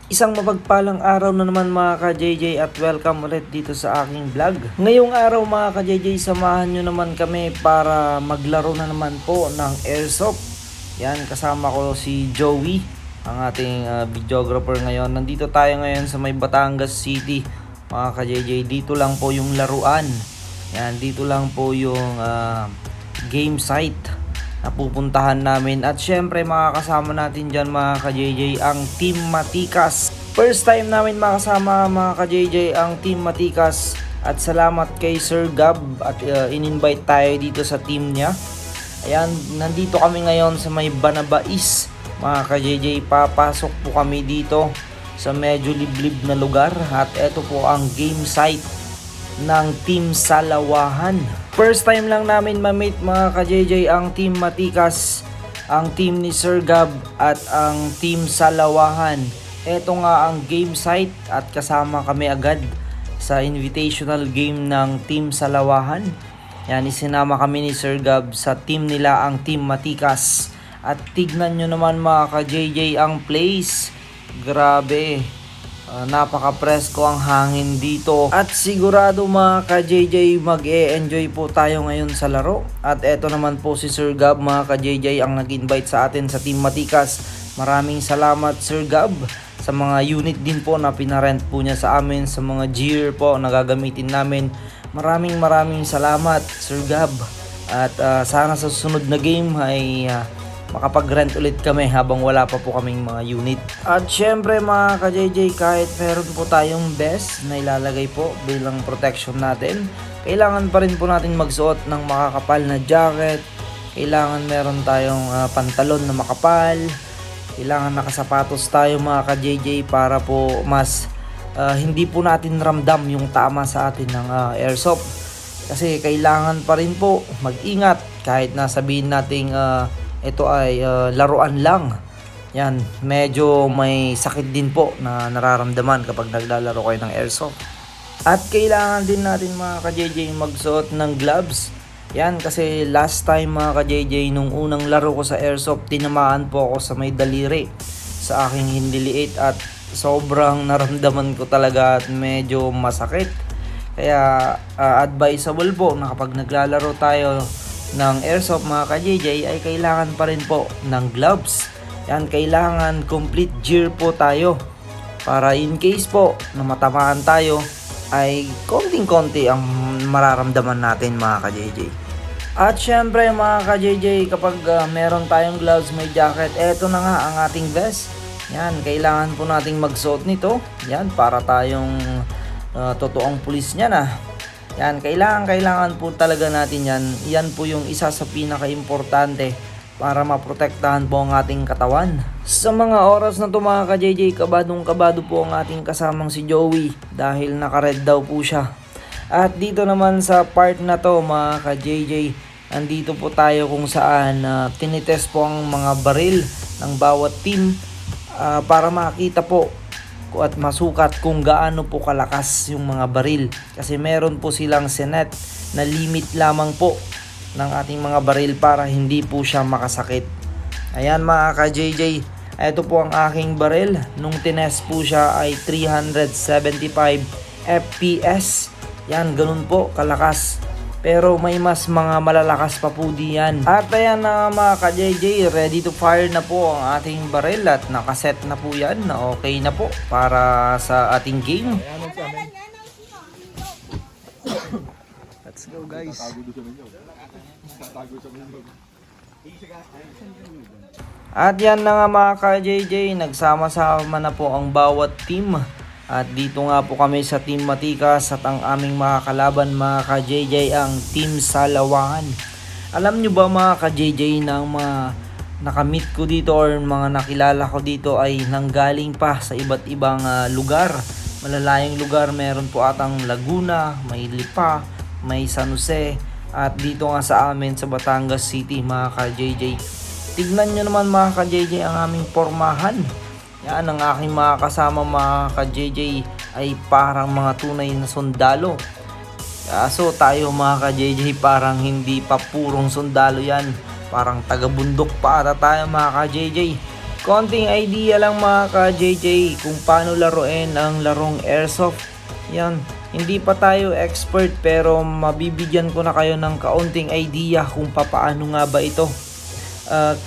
Isang mapagpalang araw na naman mga ka-JJ at welcome ulit dito sa aking vlog. Ngayong araw mga ka-JJ, samahan nyo naman kami para maglaro na naman po ng Airsoft. Yan, kasama ko si Joey, ang ating videographer ngayon. Nandito tayo ngayon sa may Batangas City mga ka-JJ. Dito lang po yung laruan. Yan, dito lang po yung game site na pupuntahan namin. At syempre makakasama natin dyan mga ka-JJ ang Team Matikas. First time namin makasama mga ka-JJ ang Team Matikas. At salamat kay Sir Gab at in-invite tayo dito sa team niya. Ayan, nandito kami ngayon sa may Banabais mga ka-JJ. Papasok po kami dito sa medyo liblib na lugar. At ito po ang game site ng Team Salawahan. First time lang namin ma-meet mga ka-JJ ang Team Matikas, ang team ni Sir Gab at ang Team Salawahan. Ito nga ang game site at kasama kami agad sa invitational game ng Team Salawahan. Yan, isinama kami ni Sir Gab sa team nila, ang Team Matikas. At tignan nyo naman mga ka-JJ ang place. Grabe. Napaka-presko ang hangin dito. At sigurado mga ka-JJ mag-e-enjoy po tayo ngayon sa laro. At eto naman po si Sir Gab mga ka-JJ ang nag-invite sa atin sa Team Matikas. Maraming salamat Sir Gab sa mga unit din po na pinarent po niya sa amin, sa mga gear po na gagamitin namin. Maraming salamat Sir Gab. At sana sa susunod na game ay makapag-rent ulit kami habang wala pa po kaming mga unit. At syempre mga ka-JJ, kahit meron po tayong vest na ilalagay po bilang protection natin, kailangan pa rin po natin magsuot ng makakapal na jacket. Kailangan meron tayong pantalon na makapal. Kailangan nakasapatos tayo mga ka-JJ para po mas hindi po natin ramdam yung tama sa atin ng airsoft. Kasi kailangan pa rin po mag-ingat kahit na sabihin nating ito ay laruan lang. Yan, medyo may sakit din po na nararamdaman kapag naglalaro kayo ng airsoft. At kailangan din natin mga ka-JJ magsuot ng gloves. Yan, kasi last time mga ka-JJ nung unang laro ko sa airsoft, tinamaan po ako sa may daliri sa aking hindiliit at sobrang naramdaman ko talaga at medyo masakit. Kaya advisable po na kapag naglalaro tayo ng airsoft mga ka-JJ ay kailangan pa rin po ng gloves. Yan, kailangan complete gear po tayo para in case po na matamaan tayo ay konting-konti ang mararamdaman natin mga ka-JJ. At syempre mga ka-JJ, kapag meron tayong gloves, may jacket, eto na nga ang ating vest. Yan, kailangan po nating magsuot nito. Yan, para tayong totoong pulis niya na. Yan, kailangan po talaga natin yan. Yan po yung isa sa pinaka-importante para maprotektahan po ang ating katawan. Sa mga oras na to mga ka-JJ, kabadong-kabado po ang ating kasamang si Joey dahil naka-red daw po siya. At dito naman sa part na to mga ka-JJ, andito po tayo kung saan tinitest po ang mga baril ng bawat team para makita po at masukat kung gaano po kalakas yung mga baril. Kasi meron po silang sinet na limit lamang po ng ating mga baril para hindi po siya makasakit. Ayan mga ka-JJ, ito po ang aking baril. Nung tinest po siya ay 375 FPS. Yan, ganun po kalakas. Pero may mas mga malalakas pa po diyan. At ayan na mga ka-JJ, ready to fire na po ang ating baril at nakaset na po yan, na okay na po para sa ating game. Let's go guys. At yan na nga mga ka-JJ, nagsama-sama na po ang bawat team. At dito nga po kami sa Team Matikas at ang aming mga kalaban mga ka-JJ ang Team Salawahan. Alam nyo ba mga ka-JJ na ang mga nakamit ko dito or mga nakilala ko dito ay nanggaling pa sa iba't ibang lugar. Malalayong lugar, meron po atang Laguna, may Lipa, may San Jose at dito nga sa amin sa Batangas City mga ka-JJ. Tignan nyo naman mga ka-JJ ang aming pormahan. Yan, ang aking mga kasama mga ka-JJ ay parang mga tunay na sundalo. So tayo mga ka-JJ parang hindi pa purong sundalo yan. Parang taga-bundok pa ata tayo mga ka-JJ. Konting idea lang mga ka-JJ kung paano laruin ang larong airsoft. Yan, hindi pa tayo expert pero mabibigyan ko na kayo ng kaunting idea kung papaano nga ba ito.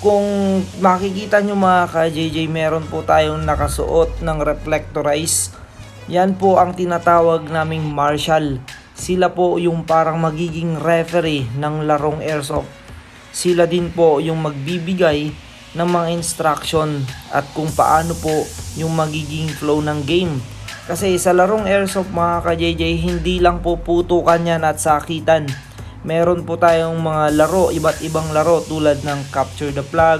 Kung makikita nyo mga ka-JJ, meron po tayong nakasuot ng reflectorize. Yan po ang tinatawag naming marshal. Sila po yung parang magiging referee ng larong airsoft. Sila din po yung magbibigay ng mga instruction at kung paano po yung magiging flow ng game. Kasi sa larong airsoft mga ka-JJ, hindi lang po putukan yan at sakitan. Meron po tayong mga laro, iba't ibang laro tulad ng capture the flag,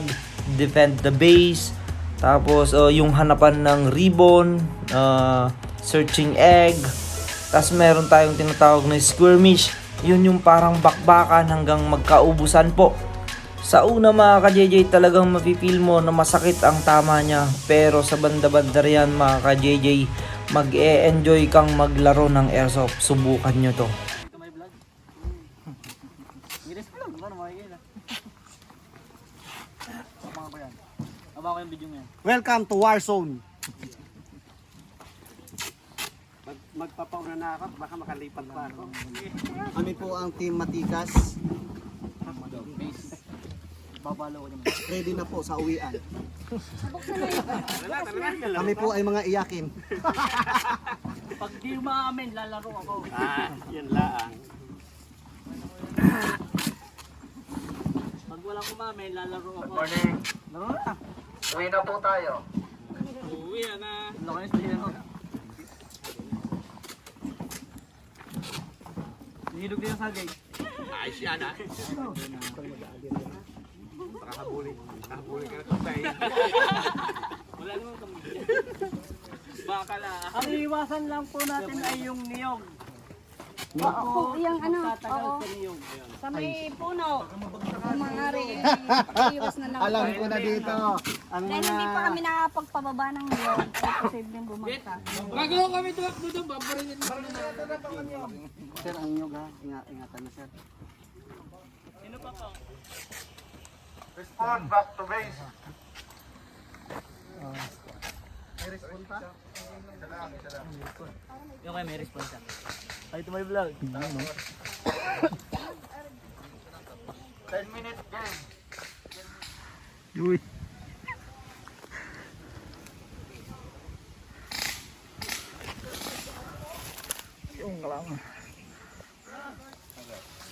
defend the base, tapos yung hanapan ng ribbon, searching egg, tapos meron tayong tinatawag na skirmish. Yun yung parang bakbakan hanggang magkaubusan po. Sa una mga ka-JJ, talagang mapipil mo na masakit ang tama niya. Pero sa banda-banda riyan mga ka-JJ, mag-e-enjoy kang maglaro ng airsoft. Subukan nyo to. Welcome to Warzone. Magpapauna na ako, baka makalipat pa ako. Kami po ang Team Matikas. Ready na po sa uwian. Kami po ay mga iyakin. Pag di umaamin, lalaro ako. Yan laang. Pag walang umamin, lalaro ako. Morning. Laro na. Uwi na po tayo. Uwi na. Laki na siya. Nihilog din sa gate. Ayos yan ha. Baka habulin ka na tayo. Wala naman kami. Baka la. Ang iwasan lang po natin ay yung niyog. Oo, yung ano, Tatagal oo. sa niyog. Sa may puno. Yung mga rin, iwas na lang. Alam ko na dito. Ang Dahil hindi pa kami nakapagpababa ng niyog, ay posibleng bumagsak. Gagawa kami tuwak doon, babarilin mo. sir, ang inyong ha. Ingatan na sir. Sino pa po? Respond back to base. May respond pa? Yung kayo may response. Ay, ito may vlog. 10 minutes game. Yung lang.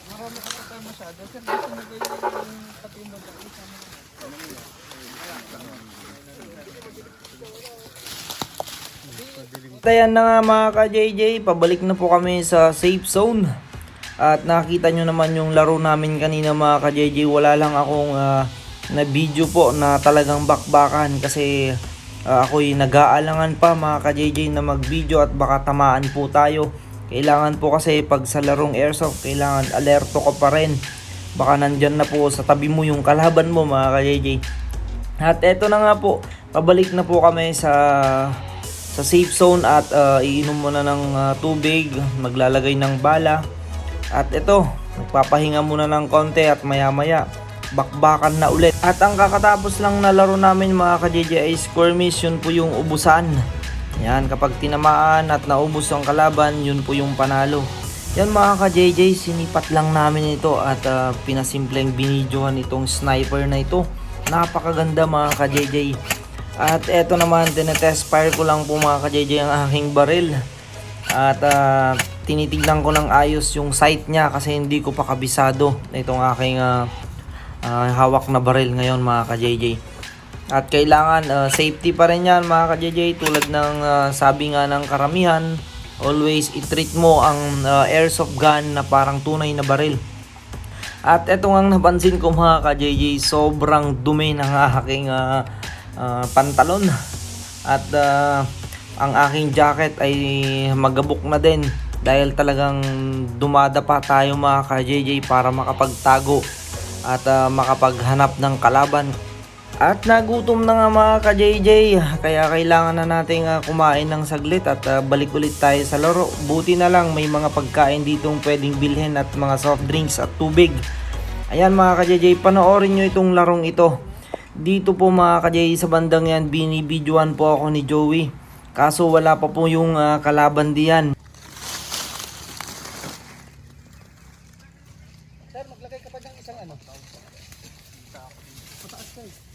Marami ka pa masyado. Sir, gusto mo yung pati mo ba? Ayan na nga mga ka-JJ, pabalik na po kami sa safe zone. At nakita nyo naman yung laro namin kanina mga ka-JJ. Wala lang akong na video po na talagang bakbakan kasi ako'y nag-aalangan pa mga ka-JJ na mag-video at baka tamaan po tayo. Kailangan po kasi pag sa larong airsoft, kailangan alerto ka pa rin. Baka nandyan na po sa tabi mo yung kalaban mo mga ka-JJ. At eto na nga po, pabalik na po kami sa safe zone at iinom muna ng tubig, maglalagay ng bala. At ito, magpapahinga muna ng konti at maya maya bakbakan na ulit. At ang kakatapos lang na laro namin mga ka-JJ ay skirmish, yun po yung ubusan. Yan, kapag tinamaan at naubos ang kalaban, yun po yung panalo. Yan mga ka-JJ, sinipat lang namin ito at pinasimpleng binidyohan itong sniper na ito. Napakaganda mga ka-JJ. At eto naman, tinetest fire ko lang po mga ka-JJ ang aking baril. At tinitignan ko ng ayos yung sight niya kasi hindi ko pa kabisado itong aking hawak na baril ngayon mga ka-JJ. At kailangan safety pa rin yan mga ka-JJ, tulad ng sabi nga ng karamihan, always i-treat mo ang airsoft gun na parang tunay na baril. At eto nga napansin ko mga ka-JJ, sobrang dumi ng aking pantalon. At ang aking jacket ay magabok na din dahil talagang dumadapa tayo mga ka-JJ para makapagtago at makapaghanap ng kalaban. At nagutom na nga mga ka-JJ, kaya kailangan na nating kumain ng saglit at balik ulit tayo sa laro. Buti na lang may mga pagkain ditong pwedeng bilhin at mga soft drinks at tubig. Ayan mga ka-JJ, panoorin nyo itong larong ito. Dito po mga ka-JJ sa bandang yan, binibidyoan po ako ni Joey. Kaso wala pa po yung kalaban diyan. Sir, maglagay ka pa ng isang ano. Pataas ka eh.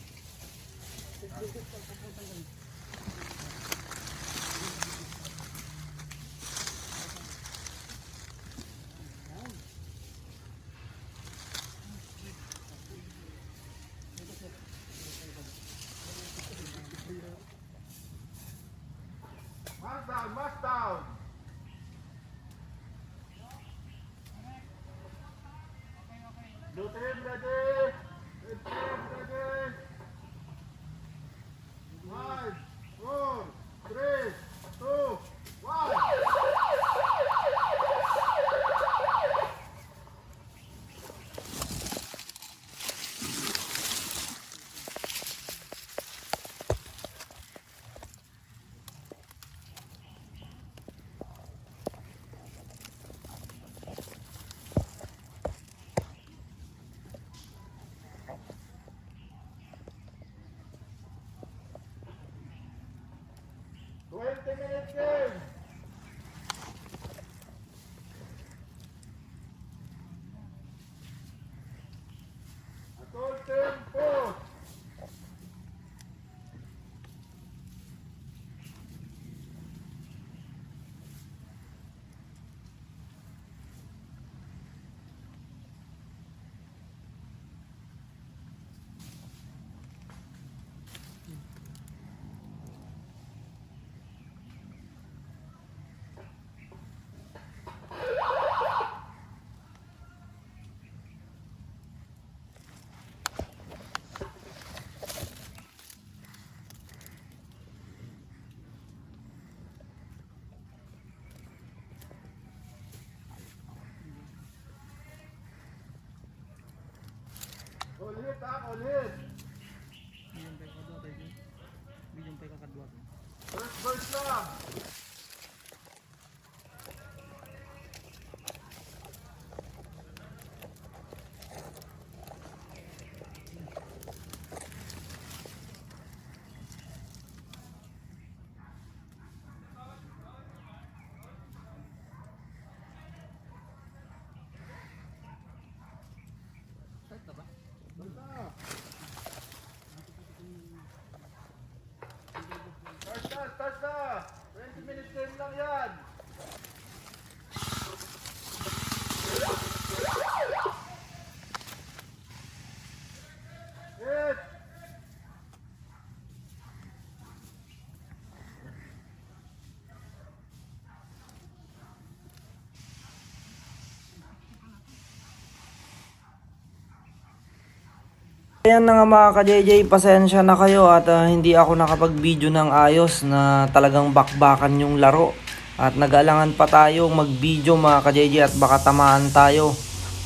Ayan na nga mga ka-JJ, pasensya na kayo at hindi ako nakapag-video ng ayos na talagang bakbakan yung laro. At nag-alangan pa tayong mag-video mga ka-JJ at baka tamaan tayo.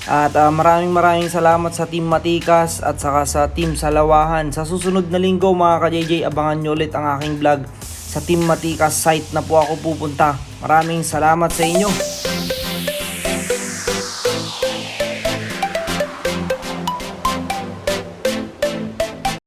At maraming salamat sa Team Matikas at saka sa Team Salawahan. Sa susunod na linggo mga ka-JJ, abangan nyo ulit ang aking vlog. Sa Team Matikas site na po ako pupunta. Maraming salamat sa inyo.